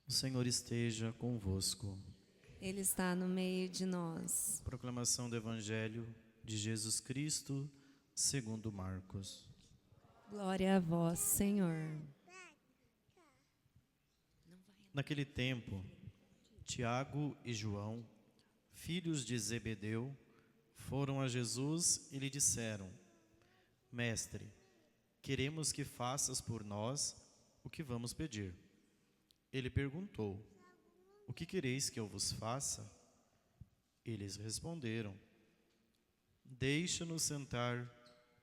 O Senhor esteja convosco. Ele está no meio de nós. Proclamação do Evangelho de Jesus Cristo, segundo Marcos. Glória a vós, Senhor. Naquele tempo, Tiago e João, filhos de Zebedeu, foram a Jesus e lhe disseram: Mestre, queremos que faças por nós o que vamos pedir. Ele perguntou: O que quereis que eu vos faça? Eles responderam: Deixa-nos sentar,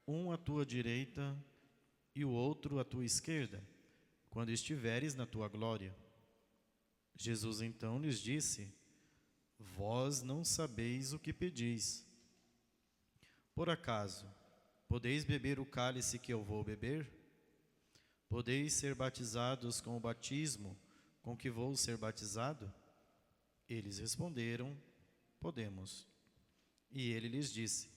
um à tua direita e o outro à tua esquerda, quando estiveres na tua glória. Jesus então lhes disse: Vós não sabeis o que pedis. Por acaso, podeis beber o cálice que eu vou beber? Podeis ser batizados com o batismo com que vou ser batizado? Eles responderam: Podemos. E ele lhes disse: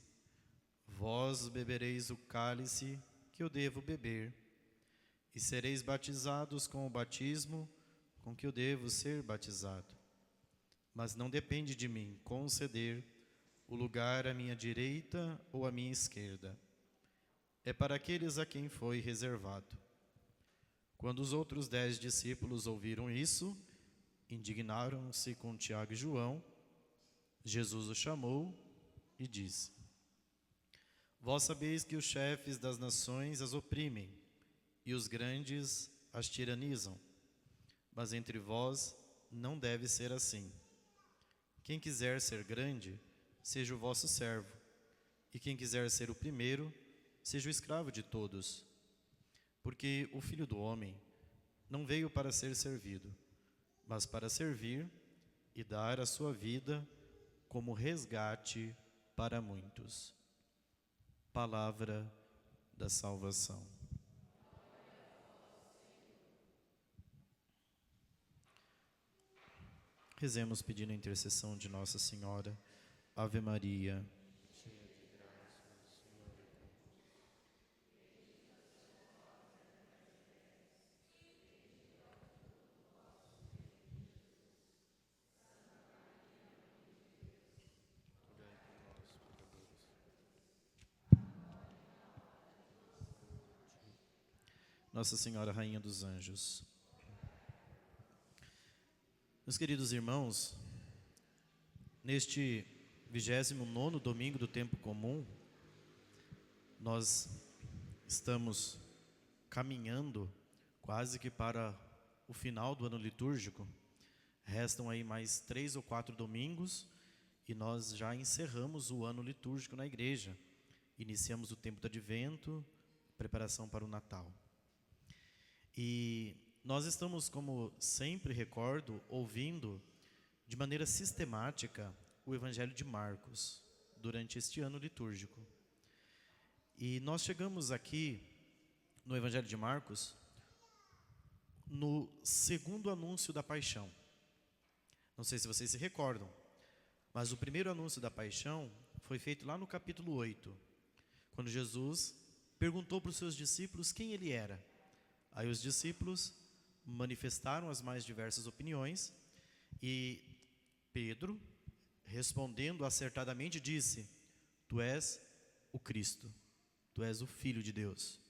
Vós bebereis o cálice que eu devo beber, e sereis batizados com o batismo com que eu devo ser batizado. Mas não depende de mim conceder o lugar à minha direita ou à minha esquerda. É para aqueles a quem foi reservado. Quando os outros 10 discípulos ouviram isso, indignaram-se com Tiago e João. Jesus os chamou e disse: Vós sabeis que os chefes das nações as oprimem e os grandes as tiranizam. Mas entre vós não deve ser assim. Quem quiser ser grande, seja o vosso servo, e quem quiser ser o primeiro, seja o escravo de todos. Porque o Filho do Homem não veio para ser servido, mas para servir e dar a sua vida como resgate para muitos. Palavra da salvação. Rezemos pedindo a intercessão de Nossa Senhora. Ave Maria. Nossa Senhora, Rainha dos Anjos. Meus queridos irmãos, neste 29º domingo do tempo comum, nós estamos caminhando quase que para o final do ano litúrgico. Restam aí mais 3 ou 4 domingos e nós já encerramos o ano litúrgico na igreja. Iniciamos o tempo do Advento, preparação para o Natal. E nós estamos, como sempre recordo, ouvindo de maneira sistemática o Evangelho de Marcos durante este ano litúrgico. E nós chegamos aqui no Evangelho de Marcos no segundo anúncio da paixão. Não sei se vocês se recordam, mas o primeiro anúncio da paixão foi feito lá no capítulo 8, quando Jesus perguntou para os seus discípulos quem ele era. Aí os discípulos manifestaram as mais diversas opiniões e Pedro, respondendo acertadamente, disse: Tu és o Cristo, tu és o Filho de Deus.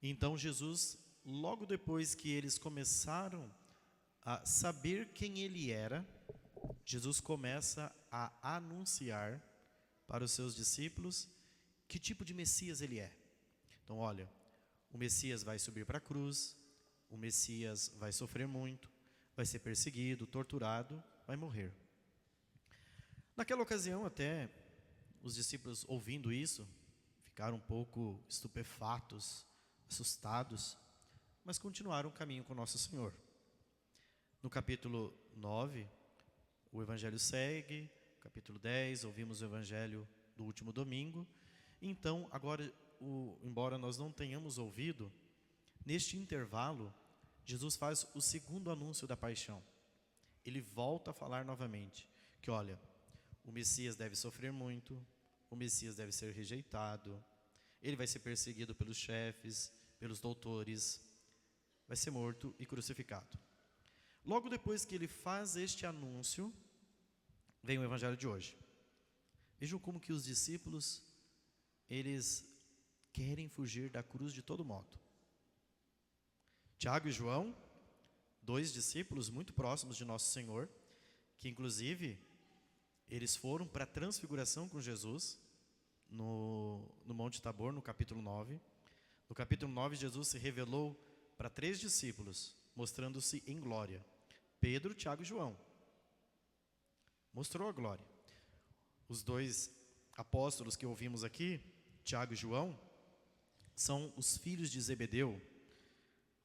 Então Jesus, logo depois que eles começaram a saber quem ele era, Jesus começa a anunciar para os seus discípulos que tipo de Messias ele é. Então, olha, o Messias vai subir para a cruz, o Messias vai sofrer muito, vai ser perseguido, torturado, vai morrer. Naquela ocasião até, os discípulos ouvindo isso, ficaram um pouco estupefatos, assustados, mas continuaram o caminho com Nosso Senhor. No capítulo 9, o Evangelho segue, capítulo 10, ouvimos o Evangelho do último domingo. Então, agora, embora nós não tenhamos ouvido, neste intervalo, Jesus faz o segundo anúncio da paixão. Ele volta a falar novamente, que olha, o Messias deve sofrer muito, o Messias deve ser rejeitado, ele vai ser perseguido pelos chefes, pelos doutores, vai ser morto e crucificado. Logo depois que ele faz este anúncio, vem o evangelho de hoje. Vejam como que os discípulos, eles querem fugir da cruz de todo modo. Tiago e João, dois discípulos muito próximos de Nosso Senhor, que inclusive eles foram para a transfiguração com Jesus no Monte Tabor, no capítulo 9. No capítulo 9, Jesus se revelou para 3 discípulos, mostrando-se em glória. Pedro, Tiago e João. Mostrou a glória. Os 2 apóstolos que ouvimos aqui, Tiago e João, são os filhos de Zebedeu,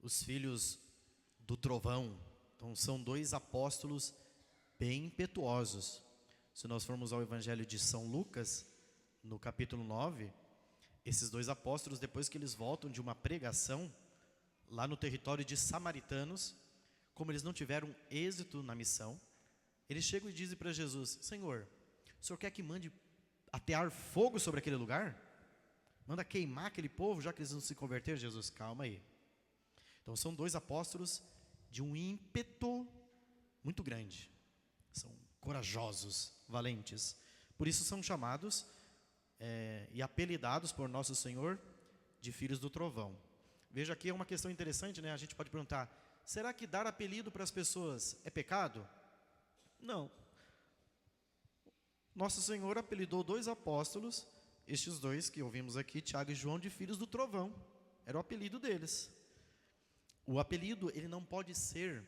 os filhos do trovão. Então são 2 apóstolos bem impetuosos. Se nós formos ao evangelho de São Lucas, no capítulo 9, esses 2 apóstolos, depois que eles voltam de uma pregação, lá no território de samaritanos, como eles não tiveram êxito na missão, eles chegam e dizem para Jesus: Senhor, o Senhor quer que mande atear fogo sobre aquele lugar? Manda queimar aquele povo, já que eles não se converteram? Jesus, calma aí. Então são 2 apóstolos de um ímpeto muito grande. São corajosos, valentes. Por isso são chamados e apelidados por Nosso Senhor de filhos do trovão. Veja aqui, é uma questão interessante, né? A gente pode perguntar: será que dar apelido para as pessoas é pecado? Não. Nosso Senhor apelidou 2 apóstolos, estes 2 que ouvimos aqui, Tiago e João, de filhos do trovão. Era o apelido deles. O apelido, ele não pode ser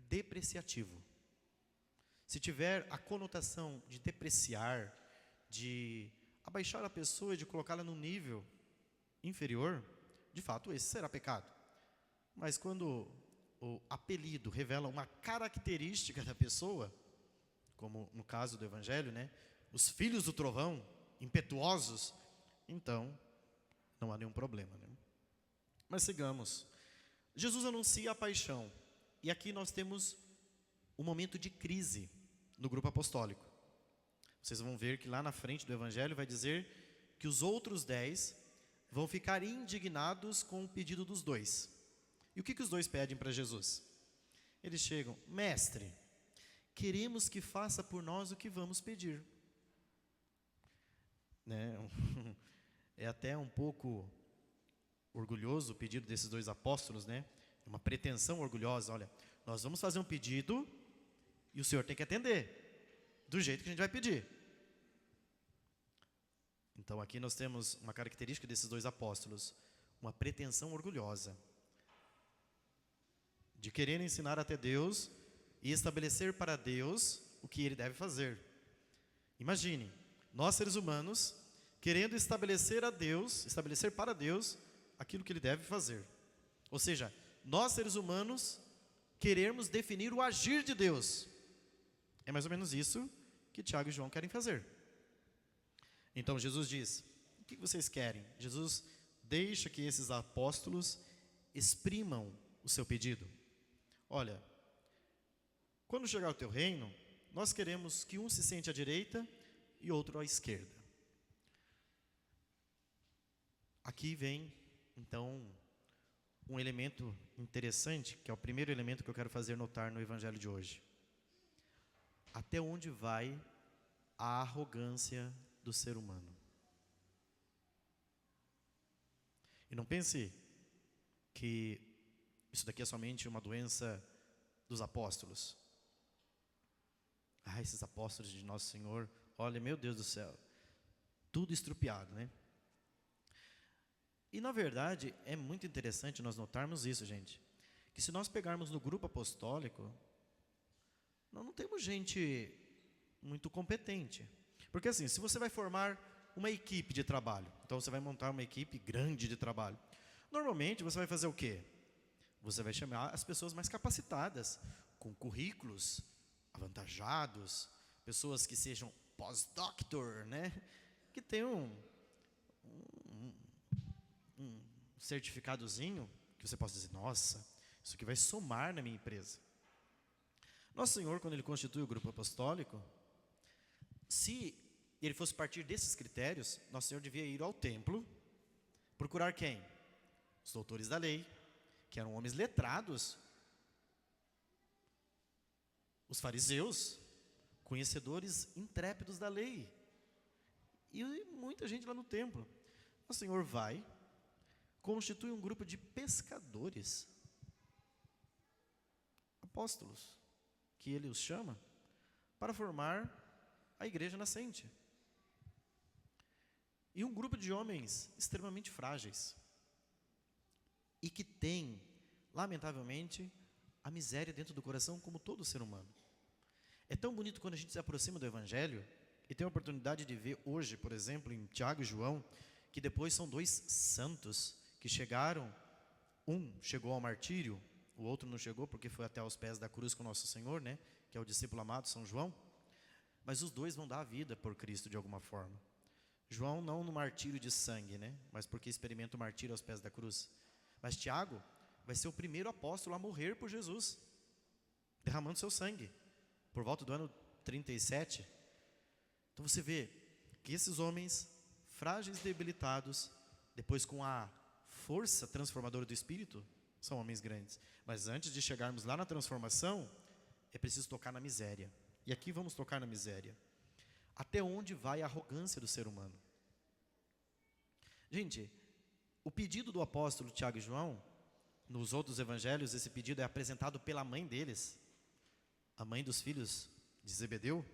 depreciativo. Se tiver a conotação de depreciar, de abaixar a pessoa e de colocá-la num nível inferior, de fato esse será pecado. Mas quando o apelido revela uma característica da pessoa, como no caso do evangelho, né? Os filhos do trovão, impetuosos, então não há nenhum problema, né? Mas sigamos. Jesus anuncia a paixão, e aqui nós temos um momento de crise no grupo apostólico. Vocês vão ver que lá na frente do evangelho vai dizer que os outros 10 vão ficar indignados com o pedido dos 2. E o que os 2 pedem para Jesus? Eles chegam: mestre, queremos que faça por nós o que vamos pedir. Né? É até um pouco orgulhoso o pedido desses 2 apóstolos, né? Uma pretensão orgulhosa. Olha, nós vamos fazer um pedido e o Senhor tem que atender do jeito que a gente vai pedir. Então aqui nós temos uma característica desses 2 apóstolos, uma pretensão orgulhosa, de querer ensinar até Deus e estabelecer para Deus o que Ele deve fazer. Imagine, nós seres humanos, querendo estabelecer para Deus aquilo que Ele deve fazer. Ou seja, nós seres humanos queremos definir o agir de Deus. É mais ou menos isso que Tiago e João querem fazer. Então Jesus diz: o que vocês querem? Jesus deixa que esses apóstolos exprimam o seu pedido. Olha, quando chegar o teu reino, nós queremos que um se sente à direita e outro à esquerda. Aqui vem, então, um elemento interessante, que é o primeiro elemento que eu quero fazer notar no evangelho de hoje. Até onde vai a arrogância do ser humano? E não pense que isso daqui é somente uma doença dos apóstolos. Esses apóstolos de Nosso Senhor, olha, meu Deus do céu, tudo estrupiado, né? E na verdade, é muito interessante nós notarmos isso, gente, que se nós pegarmos no grupo apostólico, nós não temos gente muito competente. Porque assim, se você vai formar uma equipe de trabalho, então você vai montar uma equipe grande de trabalho, normalmente você vai fazer o quê? Você vai chamar as pessoas mais capacitadas, com currículos avantajados, pessoas que sejam pós-doctor, né? Que tenham um certificadozinho, que você possa dizer: nossa, isso aqui vai somar na minha empresa. Nosso Senhor, quando Ele constitui o grupo apostólico, se Ele fosse partir desses critérios, Nosso Senhor devia ir ao templo, procurar quem? Os doutores da lei, que eram homens letrados, os fariseus, conhecedores intrépidos da lei, e muita gente lá no templo. O Senhor vai, constitui um grupo de pescadores, apóstolos, que ele os chama, para formar a igreja nascente. E um grupo de homens extremamente frágeis, e que tem, lamentavelmente, a miséria dentro do coração, como todo ser humano. É tão bonito quando a gente se aproxima do Evangelho, e tem a oportunidade de ver hoje, por exemplo, em Tiago e João, que depois são dois santos, que chegaram, um chegou ao martírio, o outro não chegou, porque foi até aos pés da cruz com Nosso Senhor, né, que é o discípulo amado, São João, mas os dois vão dar a vida por Cristo de alguma forma. João não no martírio de sangue, né, mas porque experimenta o martírio aos pés da cruz. Mas Tiago vai ser o primeiro apóstolo a morrer por Jesus, derramando seu sangue, por volta do ano 37. Então você vê que esses homens, frágeis, debilitados, depois com a força transformadora do Espírito, são homens grandes. Mas antes de chegarmos lá na transformação, é preciso tocar na miséria. E aqui vamos tocar na miséria. Até onde vai a arrogância do ser humano? Gente, o pedido do apóstolo Tiago e João, nos outros evangelhos, esse pedido é apresentado pela mãe deles, a mãe dos filhos de Zebedeu.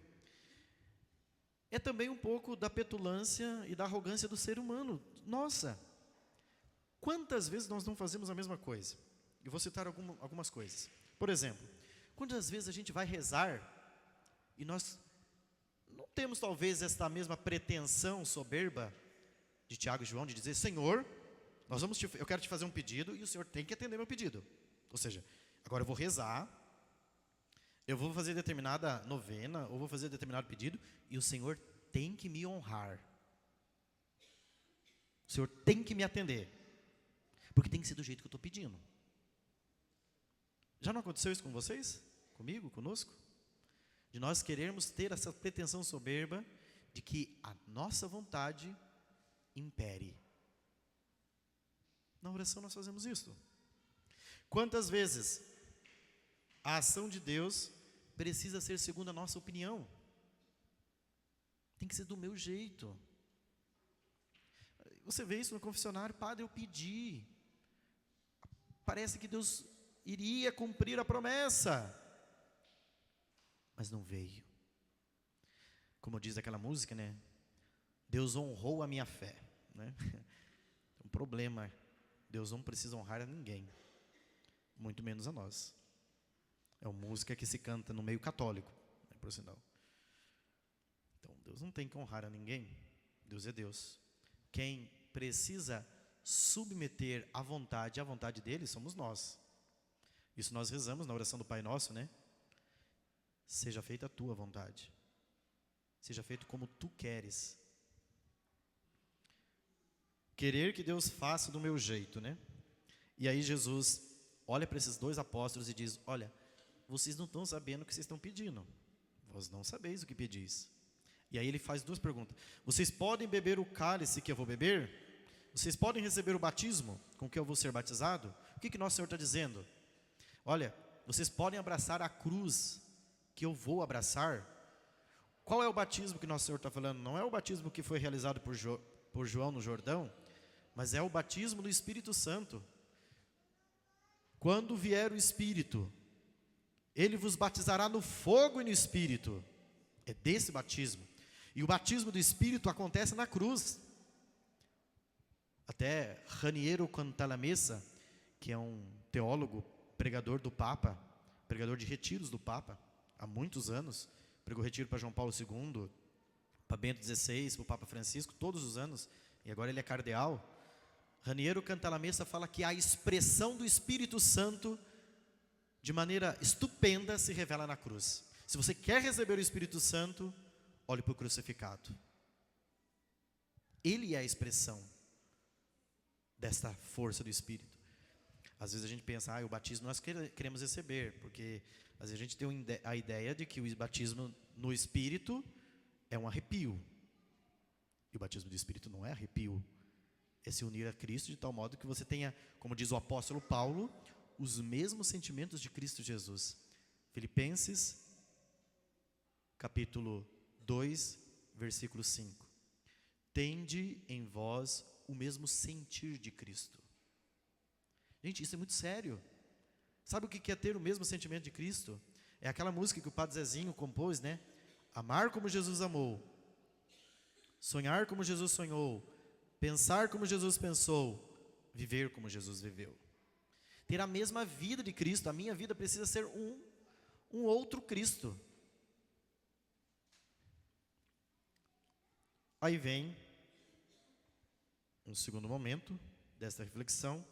É também um pouco da petulância e da arrogância do ser humano. Nossa, quantas vezes nós não fazemos a mesma coisa? Eu vou citar algumas coisas. Por exemplo, quantas vezes a gente vai rezar e nós não temos talvez esta mesma pretensão soberba de Tiago e João, de dizer: Senhor, eu quero te fazer um pedido e o Senhor tem que atender meu pedido. Ou seja, agora eu vou rezar, eu vou fazer determinada novena, ou vou fazer determinado pedido, e o Senhor tem que me honrar. O Senhor tem que me atender, porque tem que ser do jeito que eu estou pedindo. Já não aconteceu isso com vocês? Comigo? Conosco? De nós querermos ter essa pretensão soberba de que a nossa vontade impere. Na oração nós fazemos isso. Quantas vezes a ação de Deus precisa ser segundo a nossa opinião? Tem que ser do meu jeito. Você vê isso no confessionário: Padre, eu pedi, parece que Deus iria cumprir a promessa, mas não veio. Como diz aquela música, né? Deus honrou a minha fé, né? Um problema. Deus não precisa honrar a ninguém, muito menos a nós. É uma música que se canta no meio católico, né, por sinal. Então, Deus não tem que honrar a ninguém. Deus é Deus. Quem precisa submeter à vontade dele, somos nós. Isso nós rezamos na oração do Pai Nosso, né? Seja feita a tua vontade. Seja feito como tu queres. Querer que Deus faça do meu jeito, né? E aí Jesus olha para esses dois apóstolos e diz: olha, vocês não estão sabendo o que vocês estão pedindo. Vós não sabeis o que pedis. E aí ele faz duas perguntas: vocês podem beber o cálice que eu vou beber? Vocês podem receber o batismo com que eu vou ser batizado? O que Nosso Senhor está dizendo? Olha, vocês podem abraçar a cruz que eu vou abraçar? Qual é o batismo que Nosso Senhor está falando? Não é o batismo que foi realizado por João no Jordão, mas é o batismo do Espírito Santo. Quando vier o Espírito, Ele vos batizará no fogo e no Espírito. É desse batismo. E o batismo do Espírito acontece na cruz. Até Raniero Cantalamessa, que é um teólogo, pregador do Papa, pregador de retiros do Papa, há muitos anos, pregou retiro para João Paulo II, para Bento XVI, para o Papa Francisco, todos os anos, e agora ele é cardeal. Raniero Cantalamessa fala que a expressão do Espírito Santo, de maneira estupenda, se revela na cruz. Se você quer receber o Espírito Santo, olhe para o crucificado. Ele é a expressão desta força do Espírito. Às vezes a gente pensa: o batismo nós queremos receber, porque às vezes a gente tem a ideia de que o batismo no Espírito é um arrepio. E o batismo do Espírito não é arrepio. É se unir a Cristo de tal modo que você tenha, como diz o apóstolo Paulo, os mesmos sentimentos de Cristo Jesus. Filipenses capítulo 2, versículo 5. Tende em vós o mesmo sentir de Cristo. Gente, isso é muito sério. Sabe o que é ter o mesmo sentimento de Cristo? É aquela música que o Padre Zezinho compôs, né? Amar como Jesus amou, sonhar como Jesus sonhou, pensar como Jesus pensou, viver como Jesus viveu. Ter a mesma vida de Cristo. A minha vida precisa ser um outro Cristo. Aí vem um segundo momento desta reflexão,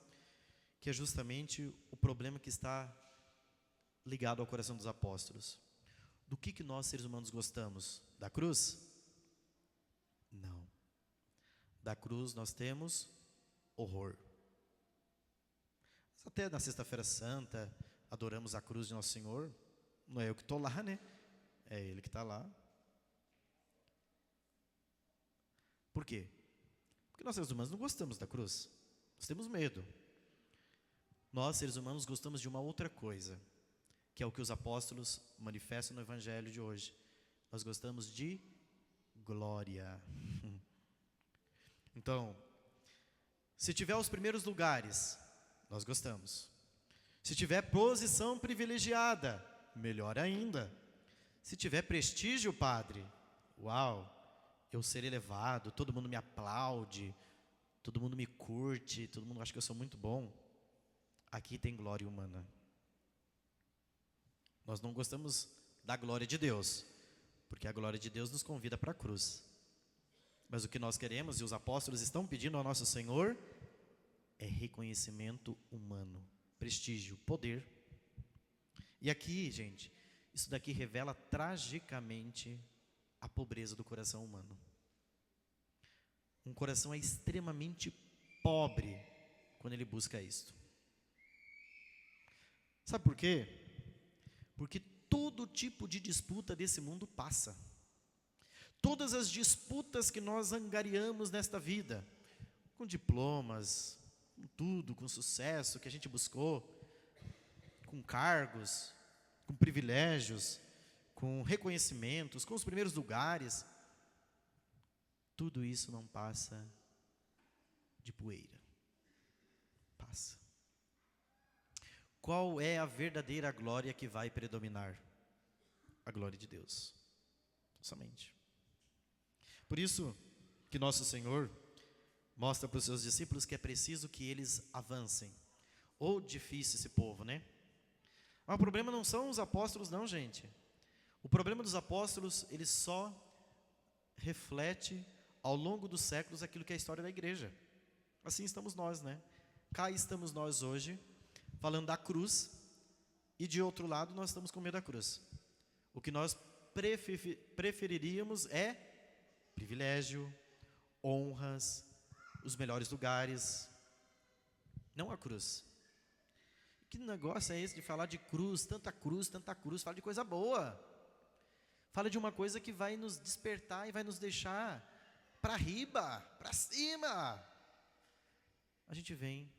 que é justamente o problema que está ligado ao coração dos apóstolos. Do que nós, seres humanos, gostamos? Da cruz? Não. Da cruz nós temos horror. Até na Sexta-feira Santa, adoramos a cruz de Nosso Senhor. Não é eu que estou lá, né? É Ele que está lá. Por quê? Porque nós, seres humanos, não gostamos da cruz. Nós temos medo. Nós, seres humanos, gostamos de uma outra coisa, que é o que os apóstolos manifestam no Evangelho de hoje. Nós gostamos de glória. Então, se tiver os primeiros lugares, nós gostamos. Se tiver posição privilegiada, melhor ainda. Se tiver prestígio, padre, uau, eu ser elevado, todo mundo me aplaude, todo mundo me curte, todo mundo acha que eu sou muito bom. Aqui tem glória humana. Nós não gostamos da glória de Deus, porque a glória de Deus nos convida para a cruz. Mas o que nós queremos, e os apóstolos estão pedindo ao nosso Senhor, é reconhecimento humano, prestígio, poder. E aqui, gente, isso daqui revela tragicamente a pobreza do coração humano. Um coração é extremamente pobre quando ele busca isto. Sabe por quê? Porque todo tipo de disputa desse mundo passa. Todas as disputas que nós angariamos nesta vida, com diplomas, com tudo, com sucesso que a gente buscou, com cargos, com privilégios, com reconhecimentos, com os primeiros lugares, tudo isso não passa de poeira. Passa. Qual é a verdadeira glória que vai predominar? A glória de Deus, somente. Por isso que nosso Senhor mostra para os seus discípulos que é preciso que eles avancem. Ou difícil esse povo, né? Mas o problema não são os apóstolos não, gente. O problema dos apóstolos, ele só reflete ao longo dos séculos aquilo que é a história da igreja. Assim estamos nós, né? Cá estamos nós hoje, falando da cruz, e de outro lado nós estamos com medo da cruz. O que nós preferiríamos é privilégio, honras, os melhores lugares, não a cruz. Que negócio é esse de falar de cruz, tanta cruz, fala de coisa boa. Fala de uma coisa que vai nos despertar e vai nos deixar para riba, para cima. A gente vem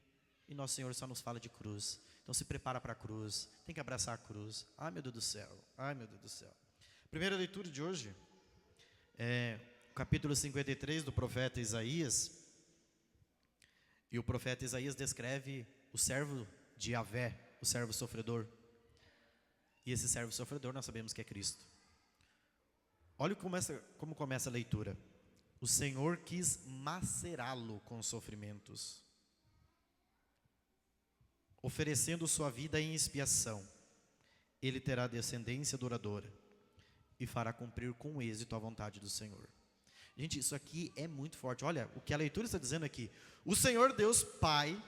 e nosso Senhor só nos fala de cruz. Então se prepara para a cruz, tem que abraçar a cruz. Ai meu Deus do céu, ai meu Deus do céu. Primeira leitura de hoje é o capítulo 53 do profeta Isaías. E o profeta Isaías descreve o servo de Yahvé, o servo sofredor. E esse servo sofredor nós sabemos que é Cristo. Olha como começa a leitura. O Senhor quis macerá-lo com sofrimentos, oferecendo sua vida em expiação. Ele terá descendência duradoura e fará cumprir com êxito a vontade do Senhor. Gente, isso aqui é muito forte. Olha, o que a leitura está dizendo aqui. O Senhor Deus Pai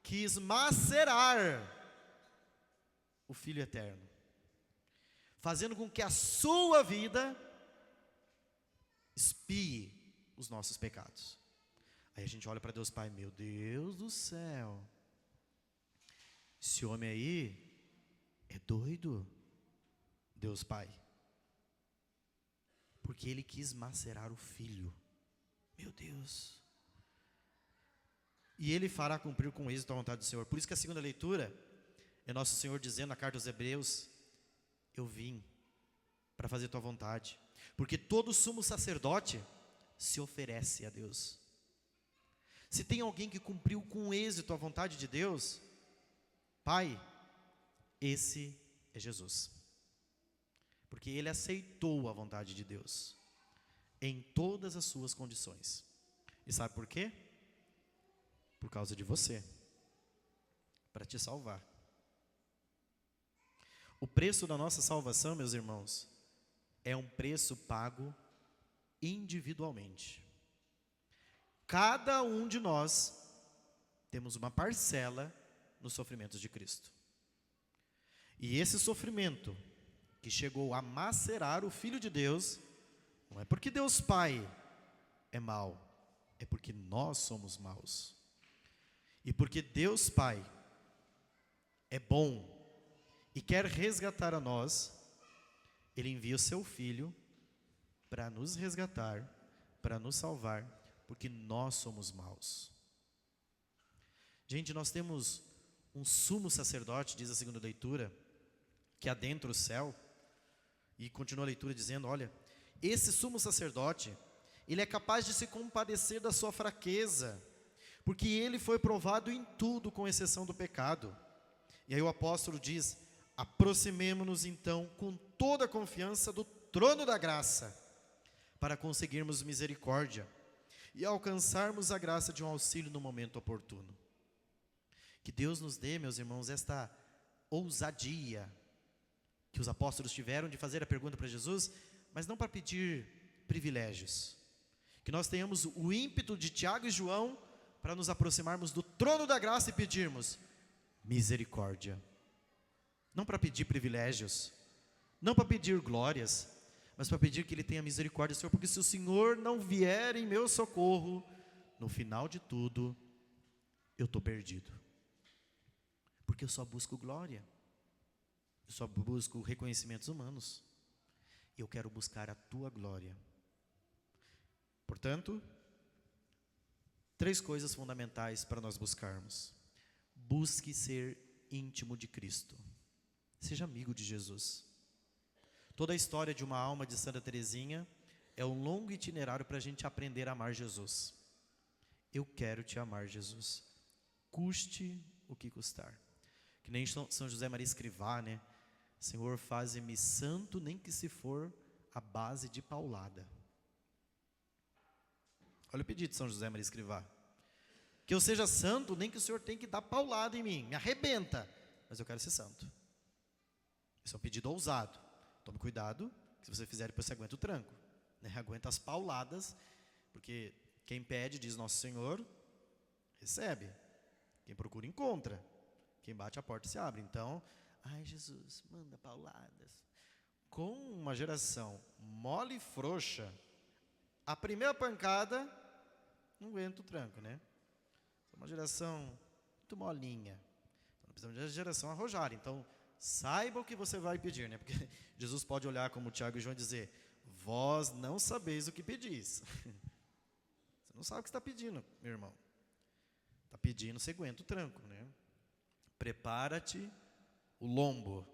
quis macerar o Filho Eterno, fazendo com que a sua vida expie os nossos pecados. Aí a gente olha para Deus Pai, meu Deus do céu, esse homem aí é doido, Deus Pai, porque ele quis macerar o Filho, meu Deus. E ele fará cumprir com êxito a vontade do Senhor. Por isso que a segunda leitura é nosso Senhor dizendo na carta aos Hebreus: eu vim para fazer tua vontade. Porque todo sumo sacerdote se oferece a Deus. Se tem alguém que cumpriu com êxito a vontade de Deus, Pai, esse é Jesus. Porque ele aceitou a vontade de Deus em todas as suas condições. E sabe por quê? Por causa de você, para te salvar. O preço da nossa salvação, meus irmãos, é um preço pago individualmente. Cada um de nós temos uma parcela nos sofrimentos de Cristo. E esse sofrimento que chegou a macerar o Filho de Deus, não é porque Deus Pai é mau, é porque nós somos maus. E porque Deus Pai é bom e quer resgatar a nós, Ele envia o seu Filho para nos resgatar, para nos salvar, porque nós somos maus. Gente, nós temos um sumo sacerdote, diz a segunda leitura, que adentra o céu, e continua a leitura dizendo, olha, esse sumo sacerdote, ele é capaz de se compadecer da sua fraqueza, porque ele foi provado em tudo, com exceção do pecado. E aí o apóstolo diz, aproximemo-nos então com toda a confiança do trono da graça, para conseguirmos misericórdia e alcançarmos a graça de um auxílio no momento oportuno. Que Deus nos dê, meus irmãos, esta ousadia que os apóstolos tiveram de fazer a pergunta para Jesus, mas não para pedir privilégios. Que nós tenhamos o ímpeto de Tiago e João para nos aproximarmos do trono da graça e pedirmos misericórdia. Não para pedir privilégios, não para pedir glórias, mas para pedir que Ele tenha misericórdia, Senhor, porque se o Senhor não vier em meu socorro, no final de tudo, eu estou perdido. Porque eu só busco glória, eu só busco reconhecimentos humanos, e eu quero buscar a Tua glória. Portanto, 3 coisas fundamentais para nós buscarmos. Busque ser íntimo de Cristo. Seja amigo de Jesus. Toda a história de uma alma de Santa Teresinha é um longo itinerário para a gente aprender a amar Jesus. Eu quero te amar, Jesus, custe o que custar. Que nem São José Maria Escrivá, né? Senhor, faze-me santo, nem que se for a base de paulada. Olha o pedido de São José Maria Escrivá. Que eu seja santo, nem que o Senhor tenha que dar paulada em mim, me arrebenta, mas eu quero ser santo. Esse é um pedido ousado. Tome cuidado, que se você fizer, depois você aguenta o tranco, né? Aguenta as pauladas, porque quem pede, diz Nosso Senhor, recebe. Quem procura, encontra. Quem bate, a porta se abre. Então, ai Jesus, manda pauladas. Com uma geração mole e frouxa, a primeira pancada não aguenta o tranco, né? É uma geração muito molinha. Então, não precisamos de uma geração arrojada. Então, saiba o que você vai pedir, né? Porque Jesus pode olhar como Tiago e João e dizer, vós não sabeis o que pedis. Você não sabe o que está pedindo, meu irmão. Está pedindo, você aguenta o tranco, né? Prepara-te o lombo.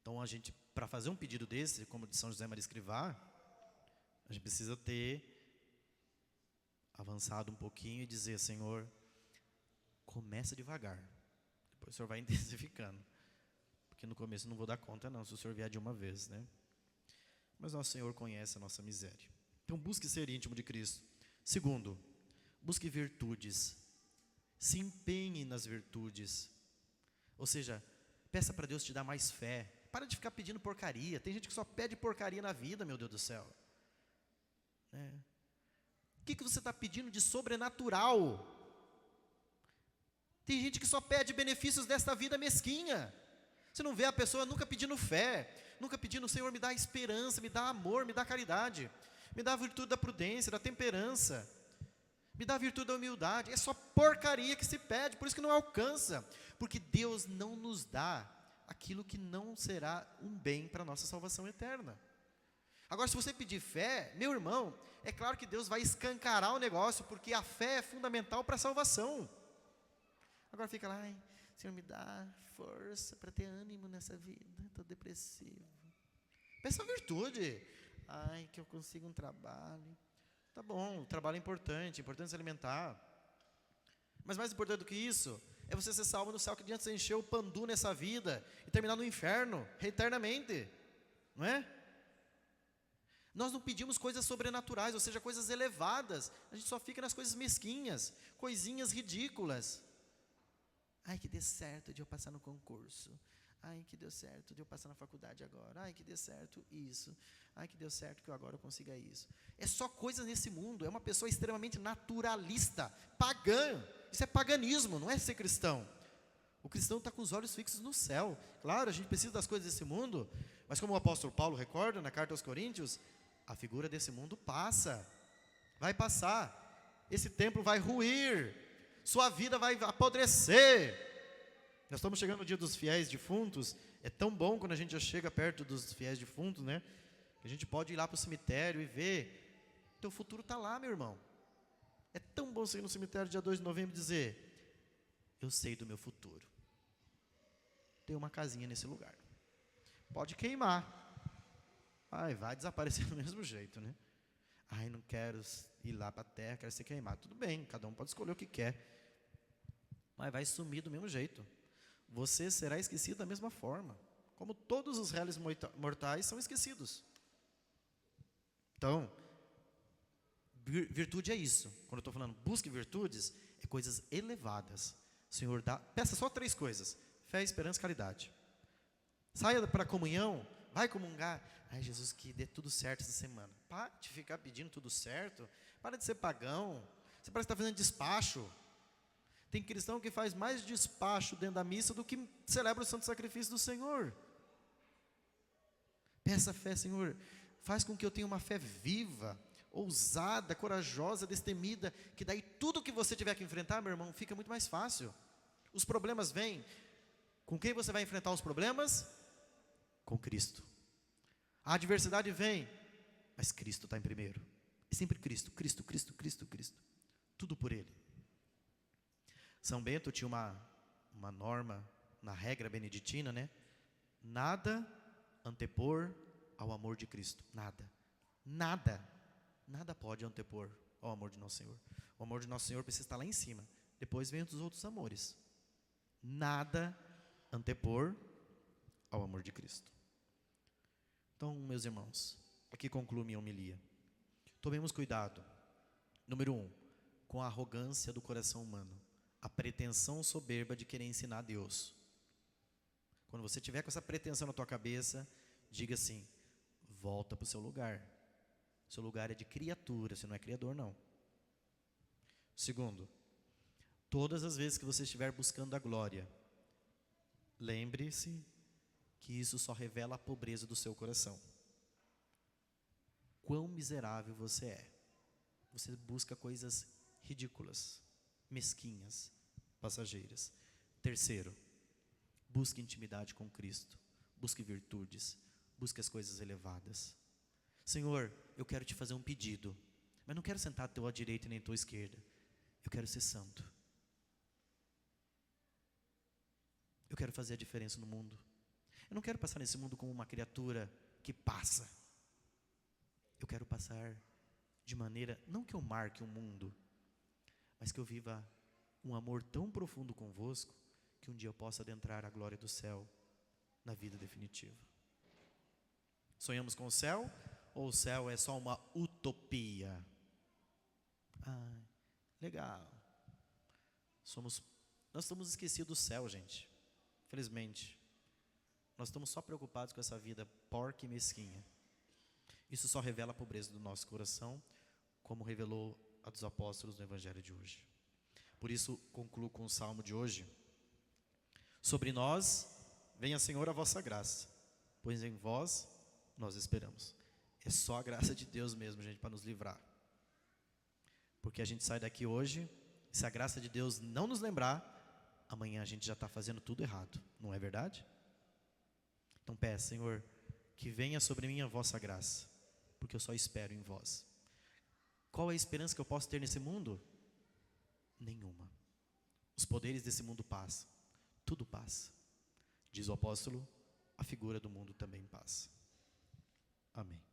Então, a gente, para fazer um pedido desse, como de São José Maria Escrivá, a gente precisa ter avançado um pouquinho e dizer, Senhor, começa devagar. Depois o Senhor vai intensificando. Porque no começo não vou dar conta não, se o Senhor vier de uma vez, né? Mas nosso Senhor conhece a nossa miséria. Então busque ser íntimo de Cristo. Segundo, busque virtudes. Se empenhe nas virtudes. Ou seja, peça para Deus te dar mais fé. Para de ficar pedindo porcaria. Tem gente que só pede porcaria na vida, meu Deus do céu. O que você está pedindo de sobrenatural? Tem gente que só pede benefícios desta vida mesquinha. Você não vê a pessoa nunca pedindo fé, nunca pedindo, Senhor, me dá esperança, me dá amor, me dá caridade, me dá a virtude da prudência, da temperança, me dá a virtude da humildade. É só porcaria que se pede, por isso que não alcança. Porque Deus não nos dá aquilo que não será um bem para a nossa salvação eterna. Agora, se você pedir fé, meu irmão, é claro que Deus vai escancarar o negócio, porque a fé é fundamental para a salvação. Agora fica lá, ai, Senhor, me dá força para ter ânimo nessa vida, estou depressivo. Peça virtude. Ai, que eu consiga um trabalho. Tá bom, o trabalho é importante se alimentar. Mas mais importante do que isso, é você ser salvo no céu, que adianta você encher o pandu nessa vida e terminar no inferno, eternamente. Não é? Nós não pedimos coisas sobrenaturais, ou seja, coisas elevadas. A gente só fica nas coisas mesquinhas, coisinhas ridículas. Ai, que dê certo de eu passar no concurso. Ai, que deu certo de eu passar na faculdade agora. Ai, que dê certo isso. Ai, que deu certo que eu agora consiga isso. É só coisas nesse mundo. É uma pessoa extremamente naturalista, pagã. Isso é paganismo, não é ser cristão. O cristão está com os olhos fixos no céu. Claro, a gente precisa das coisas desse mundo, mas como o apóstolo Paulo recorda na carta aos Coríntios, a figura desse mundo passa, vai passar, esse templo vai ruir, sua vida vai apodrecer. Nós estamos chegando no dia dos fiéis defuntos. É tão bom quando a gente já chega perto dos fiéis defuntos, né? A gente pode ir lá para o cemitério e ver, teu futuro está lá, meu irmão. É tão bom você ir no cemitério dia 2 de novembro e dizer, eu sei do meu futuro, tem uma casinha nesse lugar, pode queimar, ai, vai desaparecer do mesmo jeito, né? Ai, não quero ir lá para a terra, quero ser queimado. Tudo bem, cada um pode escolher o que quer, mas vai sumir do mesmo jeito. Você será esquecido da mesma forma, como todos os réis mortais são esquecidos. Então, virtude é isso. Quando eu estou falando busque virtudes, é coisas elevadas. O Senhor dá, peça só 3 coisas: fé, esperança e caridade. Saia para a comunhão, vai comungar. Ai, Jesus, que dê tudo certo essa semana. Para de ficar pedindo tudo certo. Para de ser pagão. Você parece que está fazendo despacho. Tem cristão que faz mais despacho dentro da missa do que celebra o santo sacrifício do Senhor. Peça fé, Senhor, faz com que eu tenha uma fé viva, ousada, corajosa, destemida, que daí tudo que você tiver que enfrentar, meu irmão, fica muito mais fácil. Os problemas vêm. Com quem você vai enfrentar os problemas? Com Cristo. A adversidade vem, mas Cristo está em primeiro. É sempre Cristo, Cristo, Cristo, Cristo, Cristo. Tudo por Ele. São Bento tinha uma norma na regra beneditina, né? Nada antepor ao amor de Cristo. Nada. Nada. Nada pode antepor ao amor de Nosso Senhor. O amor de Nosso Senhor precisa estar lá em cima. Depois vem os outros amores. Nada antepor ao amor de Cristo. Então, meus irmãos, aqui concluo minha homilia. Tomemos cuidado. Número 1, com a arrogância do coração humano. A pretensão soberba de querer ensinar a Deus. Quando você tiver com essa pretensão na tua cabeça, diga assim, volta para o seu lugar. Seu lugar é de criatura, você não é criador, não. Segundo, todas as vezes que você estiver buscando a glória, lembre-se que isso só revela a pobreza do seu coração. Quão miserável você é. Você busca coisas ridículas, mesquinhas, passageiras. Terceiro, busque intimidade com Cristo. Busque virtudes. Busque as coisas elevadas. Senhor, eu quero te fazer um pedido, mas não quero sentar à tua direita nem à tua esquerda. Eu quero ser santo. Eu quero fazer a diferença no mundo. Eu não quero passar nesse mundo como uma criatura que passa. Eu quero passar de maneira, não que eu marque o mundo, mas que eu viva um amor tão profundo convosco, que um dia eu possa adentrar a glória do céu na vida definitiva. Sonhamos com o céu? Ou o céu é só uma utopia? Ah, legal. Nós estamos esquecidos do céu, gente. Felizmente. Nós estamos só preocupados com essa vida porca e mesquinha. Isso só revela a pobreza do nosso coração, como revelou a dos apóstolos no Evangelho de hoje. Por isso, concluo com o salmo de hoje. Sobre nós, venha, Senhor, a vossa graça, pois em vós nós esperamos. É só a graça de Deus mesmo, gente, para nos livrar. Porque a gente sai daqui hoje, se a graça de Deus não nos lembrar, amanhã a gente já está fazendo tudo errado, não é verdade? Então peça, Senhor, que venha sobre mim a vossa graça, porque eu só espero em vós. Qual é a esperança que eu posso ter nesse mundo? Nenhuma. Os poderes desse mundo passam, tudo passa. Diz o apóstolo, a figura do mundo também passa. Amém.